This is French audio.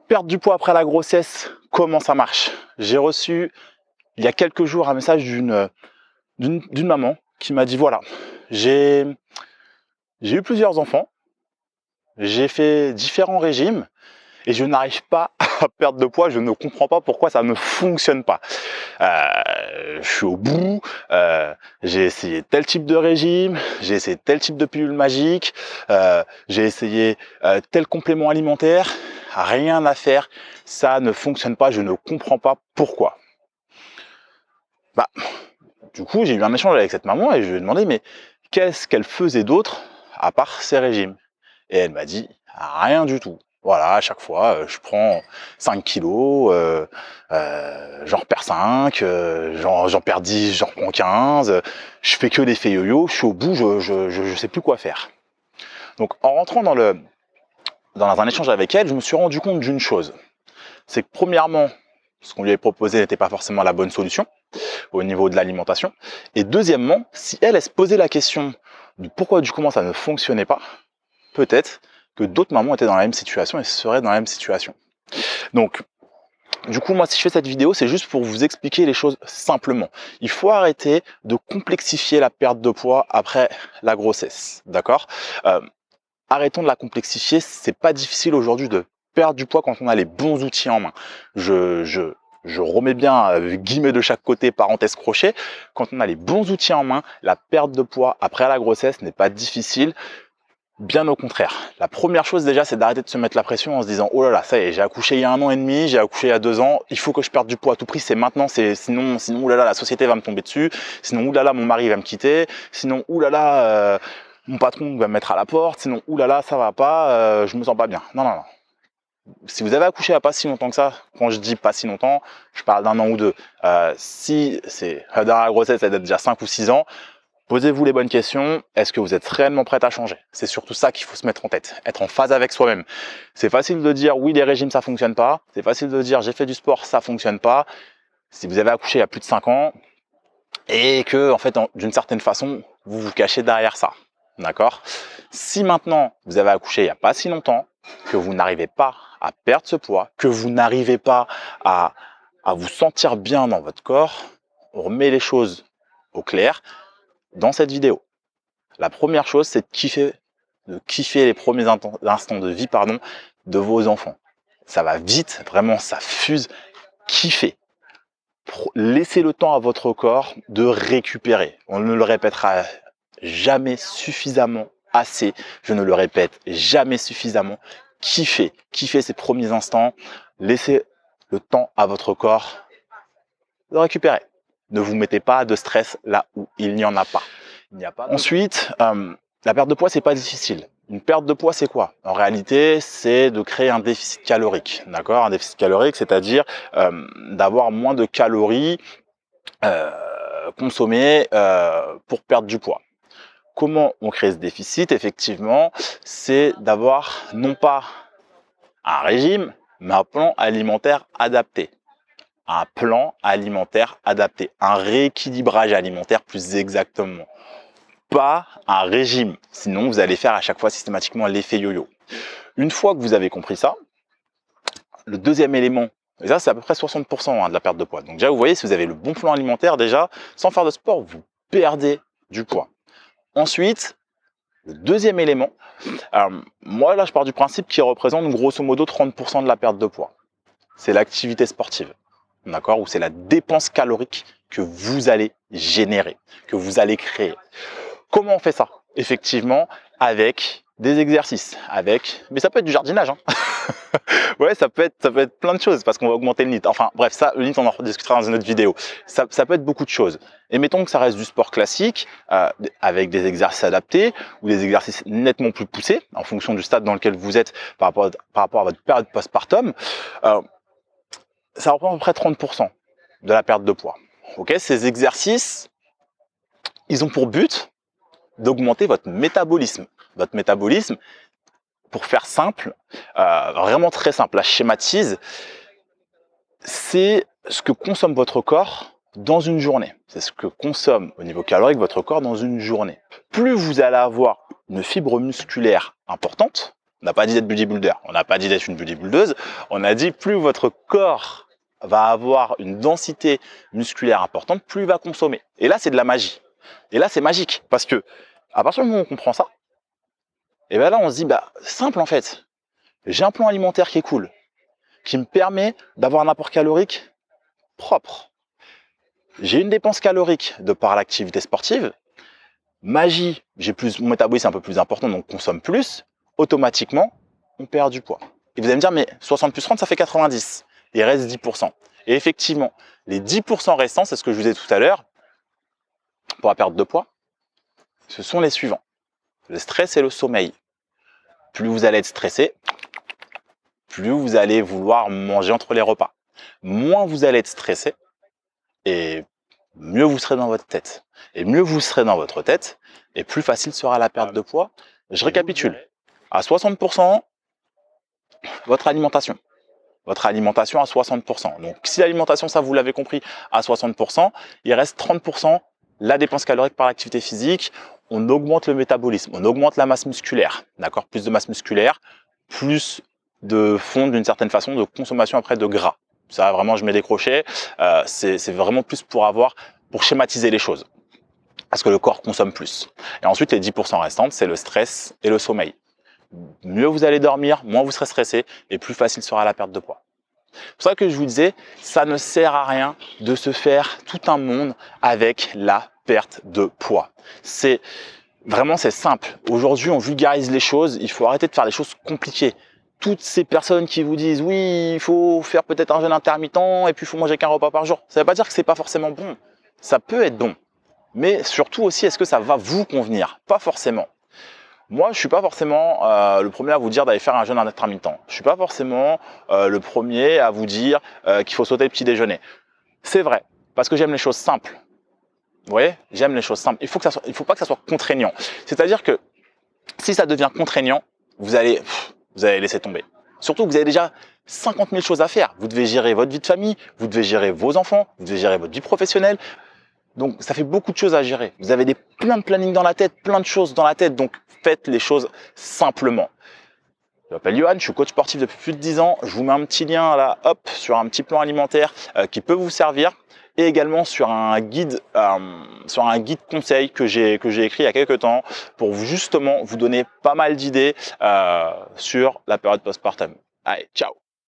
Perdre du poids après la grossesse, comment ça marche? J'ai reçu il y a quelques jours un message d'une maman qui m'a dit voilà, j'ai eu plusieurs enfants, j'ai fait différents régimes et je n'arrive pas à perdre de poids, je ne comprends pas pourquoi ça ne fonctionne pas. Je suis au bout, j'ai essayé tel type de régime, j'ai essayé tel type de pilule magique, j'ai essayé tel complément alimentaire, rien à faire, ça ne fonctionne pas, je ne comprends pas pourquoi. Bah, du coup, j'ai eu un échange avec cette maman et je lui ai demandé mais qu'est-ce qu'elle faisait d'autre à part ces régimes? Et elle m'a dit rien du tout. Voilà, à chaque fois, je prends 5 kilos, j'en repère 5, j'en perds 10, j'en reprends 15, je fais que l'effet yo-yo, je suis au bout, je sais plus quoi faire. Donc en rentrant dans un échange avec elle, je me suis rendu compte d'une chose. C'est que premièrement, ce qu'on lui avait proposé n'était pas forcément la bonne solution au niveau de l'alimentation. Et deuxièmement, si elle se posait la question du pourquoi du comment ça ne fonctionnait pas, peut-être que d'autres mamans étaient dans la même situation et seraient dans la même situation. Donc, du coup, moi, si je fais cette vidéo, c'est juste pour vous expliquer les choses simplement. Il faut arrêter de complexifier la perte de poids après la grossesse, d'accord? Arrêtons de la complexifier, c'est pas difficile aujourd'hui de perdre du poids quand on a les bons outils en main. Je remets bien guillemets de chaque côté, parenthèse crochet. Quand on a les bons outils en main, la perte de poids après la grossesse n'est pas difficile. Bien au contraire. La première chose déjà, c'est d'arrêter de se mettre la pression en se disant « Oh là là, ça y est, j'ai accouché il y a 1 an et demi, j'ai accouché il y a 2 ans, il faut que je perde du poids à tout prix, c'est maintenant, sinon oh là là, la société va me tomber dessus, sinon oh là là, mon mari va me quitter, sinon oh là là, mon patron va me mettre à la porte, sinon oh là là, ça va pas, je me sens pas bien. » Non, non, non. Si vous avez accouché il n'y a pas si longtemps que ça, quand je dis pas si longtemps, je parle d'1 an ou 2. Si c'est dans la grossesse, ça date déjà 5 ou 6 ans, posez-vous les bonnes questions. Est-ce que vous êtes réellement prête à changer? C'est surtout ça qu'il faut se mettre en tête, être en phase avec soi-même. C'est facile de dire oui, les régimes ça fonctionne pas. C'est facile de dire j'ai fait du sport, ça fonctionne pas. Si vous avez accouché il y a plus de 5 ans et que en fait d'une certaine façon vous vous cachez derrière ça, d'accord? Si maintenant vous avez accouché il y a pas si longtemps, que vous n'arrivez pas à perdre ce poids, que vous n'arrivez pas à vous sentir bien dans votre corps, on remet les choses au clair. Dans cette vidéo, la première chose, c'est de kiffer les premiers instants de vie de vos enfants. Ça va vite, vraiment, ça fuse. Kiffez. Laissez le temps à votre corps de récupérer. On ne le répétera jamais suffisamment assez. Je ne le répète jamais suffisamment. Kiffez. Kiffez ces premiers instants. Laissez le temps à votre corps de récupérer. Ne vous mettez pas de stress là où il n'y en a pas. Ensuite, la perte de poids, c'est pas difficile. Une perte de poids, c'est quoi? En réalité, c'est de créer un déficit calorique. D'accord? Un déficit calorique, c'est-à-dire d'avoir moins de calories consommées pour perdre du poids. Comment on crée ce déficit? Effectivement, c'est d'avoir non pas un régime, mais un plan alimentaire adapté. Un plan alimentaire adapté, un rééquilibrage alimentaire plus exactement. Pas un régime, sinon vous allez faire à chaque fois systématiquement l'effet yo-yo. Une fois que vous avez compris ça, le deuxième élément, et ça c'est à peu près 60% de la perte de poids. Donc déjà vous voyez, si vous avez le bon plan alimentaire, déjà, sans faire de sport, vous perdez du poids. Ensuite, le deuxième élément, moi là je pars du principe qui représente grosso modo 30% de la perte de poids. C'est l'activité sportive. D'accord, ou c'est la dépense calorique que vous allez générer, que vous allez créer. Comment on fait ça? Effectivement, avec des exercices, mais ça peut être du jardinage, hein. Ouais, ça peut être plein de choses parce qu'on va augmenter le NEAT. Enfin bref, ça, le NEAT, on en rediscutera dans une autre vidéo. Ça peut être beaucoup de choses. Et mettons que ça reste du sport classique, avec des exercices adaptés ou des exercices nettement plus poussés en fonction du stade dans lequel vous êtes par rapport à votre période postpartum. Ça représente à peu près 30% de la perte de poids. Ok, ces exercices, ils ont pour but d'augmenter votre métabolisme. Votre métabolisme, pour faire simple, vraiment très simple, la schématise, c'est ce que consomme votre corps dans une journée. C'est ce que consomme au niveau calorique votre corps dans une journée. Plus vous allez avoir une fibre musculaire importante, On n'a pas dit d'être bodybuilder, on n'a pas dit d'être une bodybuildeuse, on a dit plus votre corps va avoir une densité musculaire importante, plus il va consommer. Et là, c'est de la magie. Et là, c'est magique, parce que à partir du moment où on comprend ça, et bien là, on se dit, bah, simple en fait. J'ai un plan alimentaire qui est cool, qui me permet d'avoir un apport calorique propre. J'ai une dépense calorique de par l'activité sportive. Magie, mon métabolisme est un peu plus important, donc consomme plus. Automatiquement, on perd du poids. Et vous allez me dire, mais 60 plus 30, ça fait 90. Il reste 10%. Et effectivement, les 10% restants, c'est ce que je vous ai dit tout à l'heure, pour la perte de poids, ce sont les suivants. Le stress et le sommeil. Plus vous allez être stressé, plus vous allez vouloir manger entre les repas. Moins vous allez être stressé, et mieux vous serez dans votre tête. Et mieux vous serez dans votre tête, et plus facile sera la perte de poids. Je récapitule. À 60%, votre alimentation. Votre alimentation à 60%. Donc, si l'alimentation, ça vous l'avez compris, à 60%, il reste 30% la dépense calorique par l'activité physique. On augmente le métabolisme, on augmente la masse musculaire. D'accord? Plus de masse musculaire, plus de fonds d'une certaine façon, de consommation après de gras. Ça, vraiment, je mets des crochets. C'est vraiment plus pour schématiser les choses. Parce que le corps consomme plus. Et ensuite, les 10% restantes, c'est le stress et le sommeil. Mieux vous allez dormir, moins vous serez stressé et plus facile sera la perte de poids. C'est pour ça que je vous disais, ça ne sert à rien de se faire tout un monde avec la perte de poids. C'est simple. Aujourd'hui, on vulgarise les choses. Il faut arrêter de faire les choses compliquées. Toutes ces personnes qui vous disent oui, il faut faire peut-être un jeûne intermittent et puis il faut manger qu'un repas par jour. Ça ne veut pas dire que c'est pas forcément bon. Ça peut être bon. Mais surtout aussi, est-ce que ça va vous convenir? Pas forcément. Moi, je suis pas forcément le premier à vous dire d'aller faire un jeûne intermittent. Je suis pas forcément le premier à vous dire qu'il faut sauter le petit déjeuner. C'est vrai, parce que j'aime les choses simples. Vous voyez, j'aime les choses simples. Il faut pas que ça soit contraignant. C'est-à-dire que si ça devient contraignant, vous allez laisser tomber. Surtout que vous avez déjà 50 000 choses à faire. Vous devez gérer votre vie de famille, vous devez gérer vos enfants, vous devez gérer votre vie professionnelle. Donc, ça fait beaucoup de choses à gérer. Vous avez plein de planning dans la tête, plein de choses dans la tête. Donc, faites les choses simplement. Je m'appelle Johan, je suis coach sportif depuis plus de 10 ans. Je vous mets un petit lien là, hop, sur un petit plan alimentaire qui peut vous servir. Et également sur un guide conseil que j'ai écrit il y a quelques temps pour justement vous donner pas mal d'idées sur la période postpartum. Allez, ciao!